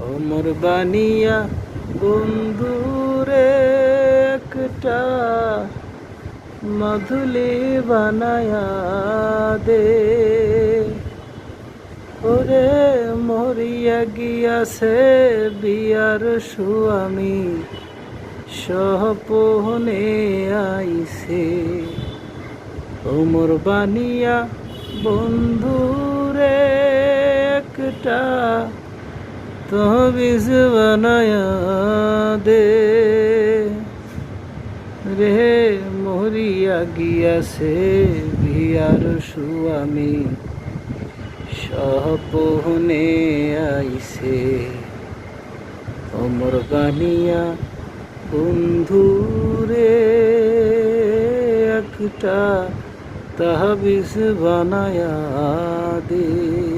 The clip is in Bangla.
অমর বানিয়া বন্ধুরে একটা মধুলি বানায়া দে। ওরে মরিয়া গিয়াছে বিয়ার সুয়ামী, সহপনে আইছে। ওমর বানিয়া বন্ধুরে একটা তহবিজ বানায়া দে। রে মরিয়া গিয়াছে বিয়ার সুয়ামী, সহপনে আইছে। অমর বানিয়া বন্ধুরে একটা তাহবিজ বানায়া দে।